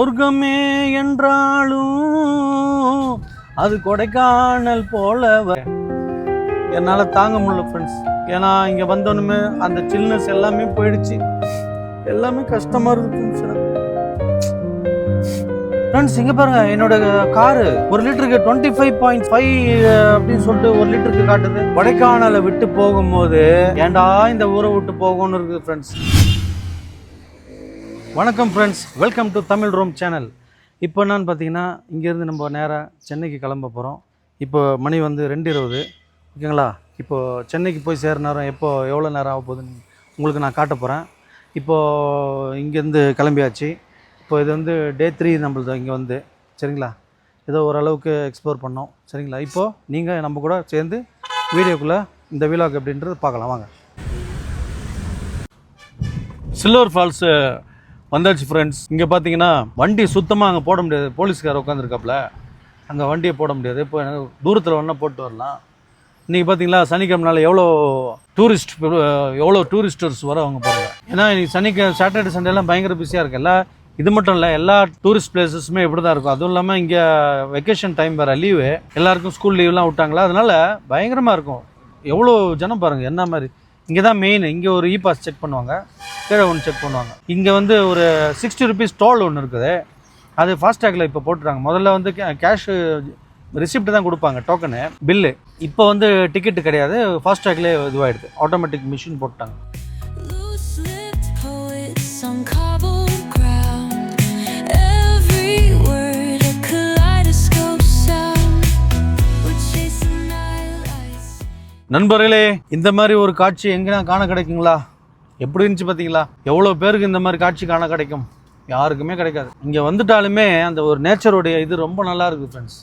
சொர்க்கமே என்றாலும் அது கொடைக்கானல் போல என்னால் தாங்க முடியல ஃப்ரெண்ட்ஸ். ஏன்னா இங்கே வந்தோன்னுமே அந்த சில்னஸ் எல்லாமே போயிடுச்சு, எல்லாமே கஷ்டமாக இருக்குது ஃப்ரெண்ட்ஸ். இங்கே பாருங்க, என்னோட காரு 1 லிட்டருக்கு 25.5 அப்படின்னு சொல்லிட்டு 1 லிட்டருக்கு காட்டுது. கொடைக்கானலை விட்டு போகும்போது ஏண்டா இந்த ஊரை விட்டு போகணும்னு இருக்குது ஃப்ரெண்ட்ஸ். வணக்கம் ஃப்ரெண்ட்ஸ், வெல்கம் டு தமிழ் ரோம் சேனல். இப்போ என்னன்னு பார்த்தீங்கன்னா, இங்கேருந்து நம்ம நேராக சென்னைக்கு கிளம்ப போகிறோம். இப்போ மணி வந்து 2:20 ஓகேங்களா. இப்போது சென்னைக்கு போய் சேர நேரம் எவ்வளோ நேரம் ஆக போகுதுன்னு உங்களுக்கு நான் காட்ட போகிறேன். இப்போது இங்கேருந்து கிளம்பியாச்சு. இப்போ இது வந்து டே 3 நம்மளது இங்கே வந்து, சரிங்களா. ஏதோ ஓரளவுக்கு எக்ஸ்ப்ளோர் பண்ணோம், சரிங்களா. இப்போது நீங்கள் நம்ம கூட சேர்ந்து வீடியோக்குள்ளே இந்த விலாக் எப்படின்றது பார்க்கலாம் வாங்க. சில்வர் ஃபால்ஸு வந்தாச்சு ஃப்ரெண்ட்ஸ். இங்கே பார்த்தீங்கன்னா வண்டி சுத்தமாக அங்கே போட முடியாது, போலீஸ்கார் உட்காந்துருக்காப்புல, அங்கே வண்டியை போட முடியாது. இப்போ எனக்கு தூரத்தில் ஒன்றா போட்டு வரலாம். இன்றைக்கி பார்த்தீங்களா சனிக்கிழமைனால எவ்வளோ டூரிஸ்டர்ஸ் வர அவங்க போகிறாங்க. ஏன்னா இன்றைக்கி சாட்டர்டே சண்டேலாம் பயங்கர பிஸியாக இருக்குது. இது மட்டும் இல்லை, எல்லா டூரிஸ்ட் பிளேசஸுமே இப்படி தான் இருக்கும். அதுவும் இல்லாமல் இங்கே வெக்கேஷன் டைம் வேறு, லீவு, எல்லாருக்கும் ஸ்கூல் லீவ்லாம் விட்டாங்களா, அதனால் பயங்கரமாக இருக்கும். எவ்வளோ ஜனம் பாருங்கள் என்ன மாதிரி. இங்கே தான் மெயின். இங்கே ஒரு இ பாஸ் செக் பண்ணுவாங்க, கீழே ஒன்று செக் பண்ணுவாங்க. இங்கே வந்து ஒரு 60 rupees டோல் ஒன்று இருக்குது, அது ஃபாஸ்டேக்கில் இப்போ போட்டுறாங்க. முதல்ல வந்து கேஷ் ரிசிப்ட் தான் கொடுப்பாங்க, டோக்கனு பில்லு. இப்போ வந்து டிக்கெட்டு கிடையாது, ஃபாஸ்டேக்லேயே இதுவாகிடுது, ஆட்டோமேட்டிக் மிஷின் போட்டாங்க. நண்பர்களே, இந்த மாதிரி ஒரு காட்சி எங்கன்னா காண கிடைக்குங்களா? எப்படி இருந்துச்சு பார்த்தீங்களா? எவ்வளோ பேருக்கு இந்த மாதிரி காட்சி காண கிடைக்கும்? யாருக்குமே கிடைக்காது. இங்கே வந்துட்டாலுமே அந்த ஒரு நேச்சருடைய இது ரொம்ப நல்லா இருக்குது ஃப்ரெண்ட்ஸ்.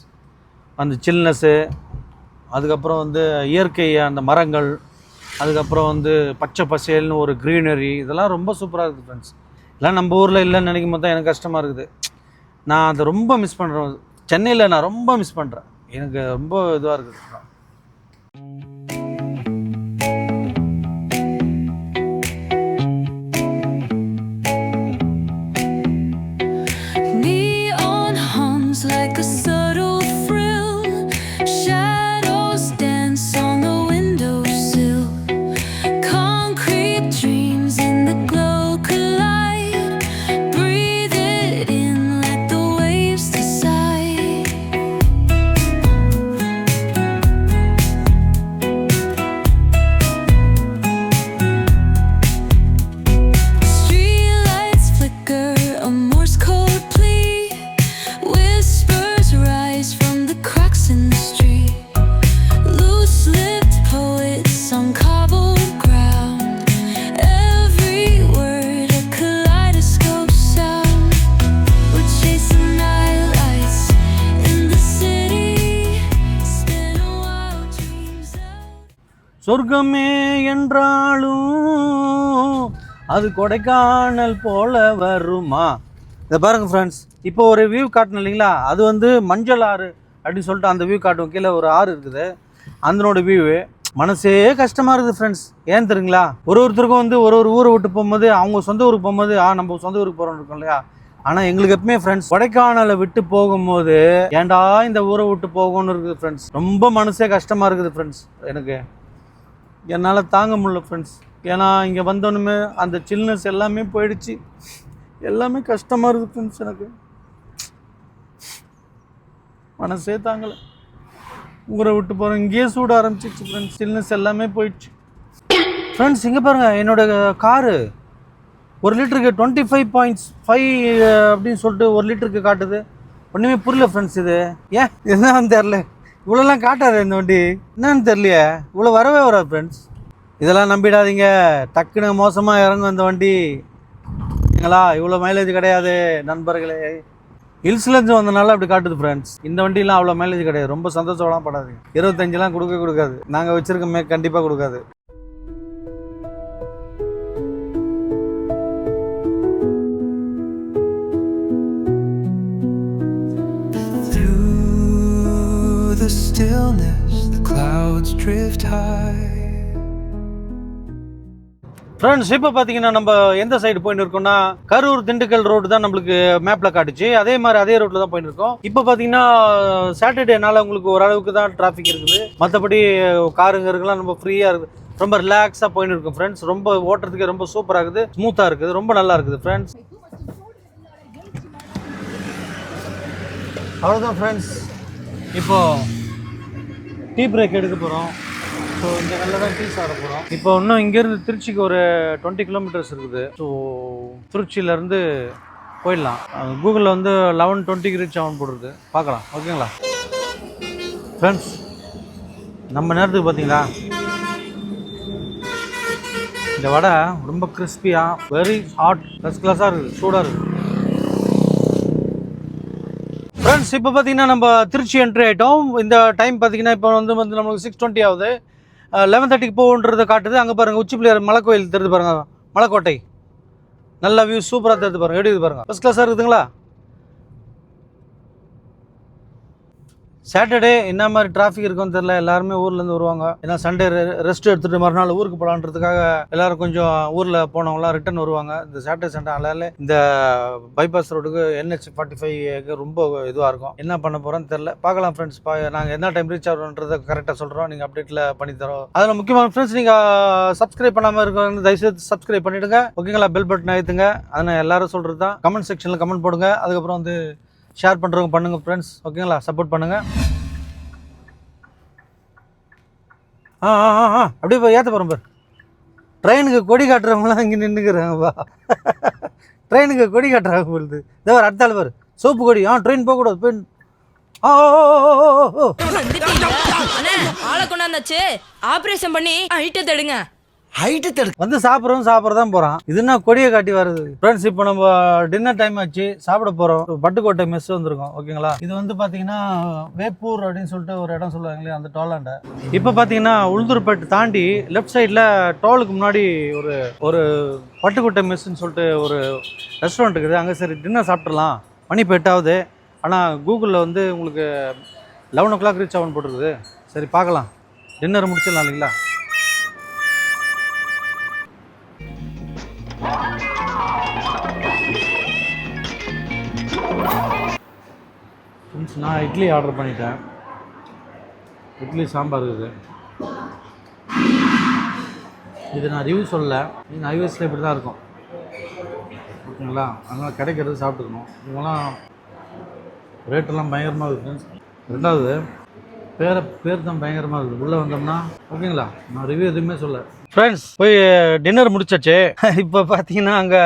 அந்த சில்னஸ்ஸு, அதுக்கப்புறம் வந்து இயற்கை, அந்த மரங்கள், அதுக்கப்புறம் வந்து பச்சை பசேல்னு ஒரு க்ரீனரி, இதெல்லாம் ரொம்ப சூப்பராக இருக்குது ஃப்ரெண்ட்ஸ். இதெல்லாம் நம்ம ஊரில் இல்லைன்னு நினைக்கும் போது தான் எனக்கு கஷ்டமாக இருக்குது. நான் அதை ரொம்ப மிஸ் பண்ணுறேன். சென்னையில் நான் ரொம்ப மிஸ் பண்ணுறேன். எனக்கு ரொம்ப இதுவாக இருக்குது. சொர்க்கமே என்றாலும் அது கொடைக்கானல் போல வருமா? இதை பாருங்கள் ஃப்ரெண்ட்ஸ். இப்போ ஒரு வியூ காட்டணும் இல்லைங்களா, அது வந்து மஞ்சள் ஆறு அப்படின்னு சொல்லிட்டு அந்த வியூ காட்டுவோம். கீழே ஒரு ஆறு இருக்குது, அதனோட வியூவு மனசே கஷ்டமாக இருக்குது ஃப்ரெண்ட்ஸ். ஏன் தெரியுங்களா? ஒருத்தருக்கும் வந்து ஒரு ஊரை விட்டு போகும்போது, அவங்க சொந்த ஊருக்கு போகும்போது நம்ம சொந்த ஊருக்கு போகிறோம்னு இருக்கோம் இல்லையா. ஆனால் எங்களுக்கு எப்பவுமே ஃப்ரெண்ட்ஸ், கொடைக்கானலை விட்டு போகும்போது ஏண்டா இந்த ஊரை விட்டு போகணும்னு இருக்குது ஃப்ரெண்ட்ஸ். ரொம்ப மனசே கஷ்டமாக இருக்குது ஃப்ரெண்ட்ஸ். எனக்கு என்னால் தாங்க முடியல ஃப்ரெண்ட்ஸ். ஏன்னா இங்கே வந்தோன்னுமே அந்த சில்னஸ் எல்லாமே போயிடுச்சு, எல்லாமே கஷ்டமாக இருக்குது ஃப்ரெண்ட்ஸ். எனக்கு மனசே தாங்கலை. ஊரை விட்டு போகிறோம், இங்கேயே சூட ஆரம்பிச்சிச்சு ஃப்ரெண்ட்ஸ். சில்னஸ் எல்லாமே போயிடுச்சு ஃப்ரெண்ட்ஸ். இங்கே பாருங்கள், என்னோட காரு 1 லிட்டருக்கு 25.5 அப்படின்னு சொல்லிட்டு 1 லிட்டருக்கு காட்டுது. ஒன்றுமே புரியல ஃப்ரெண்ட்ஸ். இது ஏன் என்னன்னு தெரில, இவ்வளோலாம் காட்டாது இந்த வண்டி, என்னன்னு தெரியலையே, இவ்வளோ வரவே வராது ஃப்ரெண்ட்ஸ். இதெல்லாம் நம்பிடாதீங்க, டக்குன்னு மோசமாக இறங்கும் இந்த வண்டி. சரிங்களா, இவ்வளோ மைலேஜ் கிடையாது நண்பர்களே. ஹில்ஸ்லேருந்து வந்தனால அப்படி காட்டுது ஃப்ரெண்ட்ஸ். இந்த வண்டிலாம் அவ்வளோ மைலேஜ் கிடையாது. ரொம்ப சந்தோஷம்லாம் படாதீங்க. 25லாம் கொடுக்காது, நாங்கள் வச்சுருக்கோமே, கண்டிப்பாக கொடுக்காது. The stillness, the clouds drift high. Friends இப்போ பார்த்தீங்கன்னா நம்ம எந்த சைடு போயிட்டு இருக்கோம்னா கரூர் திண்டுக்கல் ரோடு தான் நம்மளுக்கு மேப்பில் காட்டுச்சு. அதே மாதிரி அதே ரோட்டில் தான் போயிட்டு இருக்கோம். இப்போ பார்த்தீங்கன்னா சாட்டர்டேனால உங்களுக்கு ஓரளவுக்கு தான் டிராஃபிக் இருக்குது. மற்றபடி காருங்கெல்லாம் ரொம்ப ஃப்ரீயாக இருக்குது. ரொம்ப ரிலாக்ஸாக போயிட்டு இருக்கும் ஃப்ரெண்ட்ஸ். ரொம்ப ஓட்டுறதுக்கு ரொம்ப சூப்பராக இருக்குது, ஸ்மூத்தாக இருக்குது, ரொம்ப நல்லா இருக்குது ஃப்ரெண்ட்ஸ். அவ்வளோதான் ஃப்ரெண்ட்ஸ். இப்போது டீ பிரேக் எடுக்க போகிறோம். ஸோ இந்த நல்லா தான் டீ சாப்பிட போகிறோம். இப்போ இன்னும் இங்கேருந்து திருச்சிக்கு ஒரு 20 கிலோமீட்டர்ஸ் இருக்குது. ஸோ திருச்சியிலேருந்து போயிடலாம். கூகுளில் வந்து 11:20 ரீச் ஆகும் போடுறது, பார்க்கலாம். ஓகேங்களா ஃப்ரெண்ட்ஸ்? நம்ம நேரத்துக்கு பார்த்தீங்களா இந்த வடை ரொம்ப கிறிஸ்பியாக வெரி ஹாட் ஃபர்ஸ்ட் கிளாஸாக இருக்குது, சூடாக இருக்குது ஃப்ரெண்ட்ஸ். இப்போ பார்த்தீங்கன்னா நம்ம திருச்சி என்ட்ரி ஆகிட்டோம். இந்த டைம் பார்த்தீங்கன்னா இப்போ வந்து நம்மளுக்கு 6:20 ஆகுது. 11:30க்கு போகுன்றதை காட்டுது. அங்கே பாருங்கள், உச்சி பிள்ளையார் மலைக்கோயில் தெரியுது பாருங்கள், மலைக்கோட்டை. நல்ல வியூ சூப்பராக தெரியுது பாருங்கள், எப்படி பாருங்கள், ஃபர்ஸ்ட் கிளாஸாக இருக்குதுங்களா? சாட்டர்டே என்ன மாதிரி டிராஃபிக் இருக்குன்னு தெரியல. எல்லாருமே ஊர்லேருந்து வருவாங்க. ஏன்னா சண்டே ரெஸ்ட் எடுத்துகிட்டு மறுநாள் ஊருக்கு போகலான்றதுக்காக எல்லாரும் கொஞ்சம் ஊரில் போனவங்களாம் ரிட்டர்ன் வருவாங்க. இந்த சாட்டர்டே சண்டே அதனால இந்த பைபாஸ் ரோடுக்கு NH45 ரொம்ப இதுவாக இருக்கும். என்ன பண்ண போகிறோன்னு தெரில, பார்க்கலாம் ஃப்ரெண்ட்ஸ். நாங்கள் என்ன டைம் ரீச் ஆகிறோன்றதை கரெக்டாக சொல்கிறோம், நீங்கள் அப்டேட்டில் பண்ணித்தரோம். அதில் முக்கியமான ஃப்ரெண்ட்ஸ், நீங்கள் சப்ஸ்கிரைப் பண்ணாமல் இருக்கவங்க தயவுசெய்து சப்ஸ்கிரைப் பண்ணிவிடுங்க. ஓகேங்களா? பெல் பட்டன் அழுத்துங்க. அதை நான் எல்லாரும் சொல்கிறது தான். கமெண்ட் செக்ஷனில் கமெண்ட் போடுங்க. அதுக்கப்புறம் வந்து ஷேர் பண்ணுறவங்க பண்ணுங்கள் ஃப்ரெண்ட்ஸ். ஓகேங்களா? சப்போர்ட் பண்ணுங்கள். அப்படியே போய் ஏற்ற போகிறோம் பார். ட்ரெயினுக்கு கொடி காட்டுறவங்களாம் இங்கே நின்றுக்கிறாங்கப்பா. ட்ரெயினுக்கு கொடி காட்டுறாங்க போகுது. இதோ ஒரு அடுத்த ஆள் பாரு, சோப்பு கொடி. ட்ரெயின் போகக்கூடாது, போய் ஆளை கொண்டாந்தாச்சு, ஆபரேஷன் பண்ணி ஹைட்டை தடுங்க. வந்து சாப்பிட்றதான் போகிறான். இதுனா கொடியை காட்டி வருது ஃப்ரெண்ட்ஸ். இப்போ நம்ம டின்னர் டைம் ஆச்சு, சாப்பிட போகிறோம். பட்டுக்கோட்டை மெஸ் வந்திருக்கோம். ஓகேங்களா? இது வந்து பார்த்தீங்கன்னா வேப்பூர் அப்படின்னு சொல்லிட்டு ஒரு இடம் சொல்லுவாங்களே, அந்த டோலாண்ட. இப்போ பார்த்தீங்கன்னா உளுந்தூர்பேட்டை தாண்டி லெஃப்ட் சைடில் டோலுக்கு முன்னாடி ஒரு பட்டுக்கோட்டை மெஸ்ன்னு சொல்லிட்டு ஒரு ரெஸ்டாரண்ட் இருக்குது. அங்கே சரி டின்னர் சாப்பிட்றலாம். மணி இப்போ 8 ஆகுது. ஆனால் கூகுளில் வந்து உங்களுக்கு 11 o'clock ரீச் ஆகும்னு போட்டுருக்குது. சரி பார்க்கலாம், டின்னர் முடிச்சிடலாம் இல்லைங்களா? நான் இட்லி ஆர்டர் பண்ணிட்டேன். இட்லி சாம்பார் இருக்குது. இது நான் ரிவ்யூ சொல்லலை, நீங்கள் ஹைவேஸில் இப்படி தான் இருக்கும். ஓகேங்களா? அதனால் கிடைக்கிறது சாப்பிட்டுக்கணும். இவங்கெல்லாம் ரேட்டெல்லாம் பயங்கரமாக இருக்குது. ரெண்டாவது பேர் தான் பயங்கரமாக இருக்குது. உள்ளே வந்தோம்னா ஓகேங்களா? நான் ரிவ்யூ எதுவுமே சொல்ல. ஃப்ரெண்ட்ஸ், போய் டின்னர் முடிச்சாச்சு. இப்போ பார்த்தீங்கன்னா அங்கே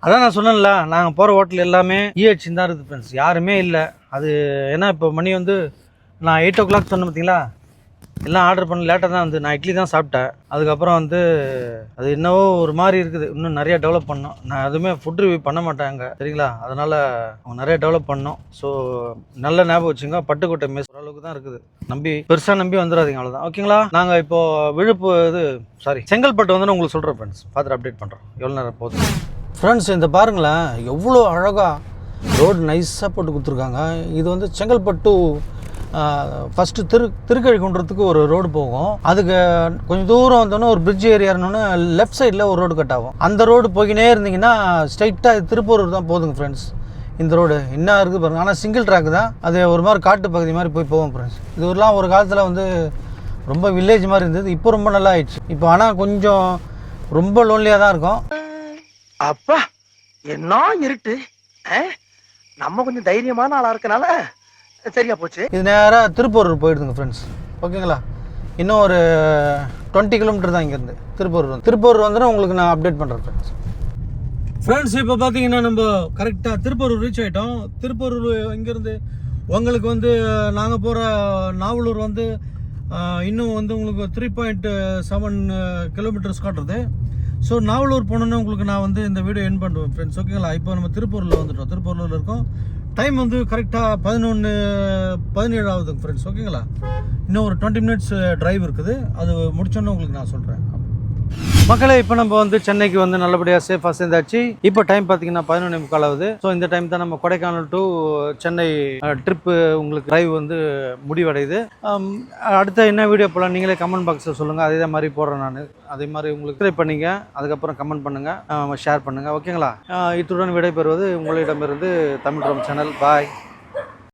அதான் நான் சொன்னேன்ல, நாங்கள் போகிற ஹோட்டல் எல்லாமே EH தான் இருக்குது ஃப்ரெண்ட்ஸ். யாருமே இல்லை. அது ஏன்னா இப்போ மணி வந்து நான் 8 o'clock சொன்னேன் பார்த்தீங்களா, எல்லாம் ஆர்டர் பண்ண லேட்டாக தான் வந்து நான் இட்லி தான் சாப்பிட்டேன். அதுக்கப்புறம் வந்து அது என்னவோ ஒரு மாதிரி இருக்குது. இன்னும் நிறையா டெவலப் பண்ணோம். நான் எதுவுமே ஃபுட் ரிவ்யூ பண்ண மாட்டேன் அங்கே, சரிங்களா? அதனால் அவங்க நிறைய டெவலப் பண்ணோம். ஸோ நல்ல ஞாபகம் வச்சுங்க, பட்டுக்கோட்டை மெஸ் ஓரளவுக்கு தான் இருக்குது. பெருசாக நம்பி வந்துடாதீங்க, அவ்வளோதான். ஓகேங்களா? நாங்கள் இப்போது செங்கல்பட்டு வந்து உங்களுக்கு சொல்கிறேன் ஃப்ரெண்ட்ஸ். பார்த்துட்டு அப்டேட் பண்ணுறோம் எவ்வளோ நேரம் போகுது. ஃப்ரெண்ட்ஸ், இந்த பாருங்களேன், எவ்வளோ அழகாக ரோடு நைஸாக போட்டு கொடுத்துருக்காங்க. இது வந்து செங்கல்பட்டு ஃபஸ்ட்டு திருக்கழிக்குன்றத்துக்கு ஒரு ரோடு போகும். அதுக்கு கொஞ்சம் தூரம் வந்தோன்னே ஒரு பிரிட்ஜ் ஏரியாருன்னொன்னே லெஃப்ட் சைடில் ஒரு ரோடு கட் ஆகும். அந்த ரோடு போய்கினே இருந்தீங்கன்னா ஸ்ட்ரைட்டாக திருப்பூர் தான் போதுங்க ஃப்ரெண்ட்ஸ். இந்த ரோடு என்ன இருக்குது பாருங்கள். ஆனால் சிங்கிள் ட்ராக் தான். அது ஒரு மாதிரி காட்டு பகுதி மாதிரி போவோம் ஃப்ரெண்ட்ஸ். இதுலாம் ஒரு காலத்தில் வந்து ரொம்ப வில்லேஜ் மாதிரி இருந்தது. இப்போ ரொம்ப நல்லா ஆயிடுச்சு. இப்போ ஆனால் கொஞ்சம் ரொம்ப லோன்லியாக தான் இருக்கும். அப்பா என்ன இருட்டு, நம்ம கொஞ்சம் தைரியமான ஆளா இருக்கனால சரியா போச்சு. இது நேராக திருப்பூர் போயிடுதுங்க ஃப்ரெண்ட்ஸ். ஓகேங்களா? இன்னும் ஒரு 20 கிலோமீட்டர் தான் இங்கேருந்து திருப்பூர் வந்துடும். உங்களுக்கு நான் அப்டேட் பண்ணுறேன் ஃப்ரெண்ட்ஸ். இப்போ பார்த்தீங்கன்னா நம்ம கரெக்டாக திருப்பூர் ரீச் ஆகிட்டோம். திருப்பூர் இங்கேருந்து உங்களுக்கு வந்து நாங்கள் போகிற நாவலூர் வந்து இன்னும் வந்து உங்களுக்கு 3.7 கிலோமீட்டர்ஸ் காட்டுறது. ஸோ நாவலூர் போனோன்னா உங்களுக்கு நான் வந்து இந்த வீடியோ எண்ட் பண்ணுவேன் ஃப்ரெண்ட்ஸ். ஓகேங்களா? இப்போ நம்ம திருப்பூரில் வந்துட்டோம். திருப்பூரில் இருக்கோம். டைம் வந்து கரெக்டாக 11:17 ஆகுதுங்க ஃப்ரெண்ட்ஸ். ஓகேங்களா? இன்னும் ஒரு 20 minutes டிரைவ் இருக்குது. அது முடிச்சோன்னே உங்களுக்கு நான் சொல்கிறேன். மக்களே இப்போ நம்ம வந்து சென்னைக்கு வந்து நல்லபடியாக சேஃபாக சேர்ந்தாச்சு. இப்போ டைம் பார்த்தீங்கன்னா 11:45 ஆகுது. ஸோ இந்த டைம் தான் நம்ம கொடைக்கானல் டு சென்னை ட்ரிப்பு உங்களுக்கு டிரைவ் வந்து முடிவடையுது. அடுத்த என்ன வீடியோ போகலாம் நீங்களே கமெண்ட் பாக்ஸில் சொல்லுங்கள். அதே மாதிரி போடுறேன் நான். அதே மாதிரி உங்களுக்கு சப்ஸ்கிரைப் பண்ணிங்க, அதுக்கப்புறம் கமெண்ட் பண்ணுங்கள், ஷேர் பண்ணுங்கள். ஓகேங்களா? இத்துடன் விடைபெறுவது உங்களிடமிருந்து தமிழ் ட்ரம் சேனல். பாய்.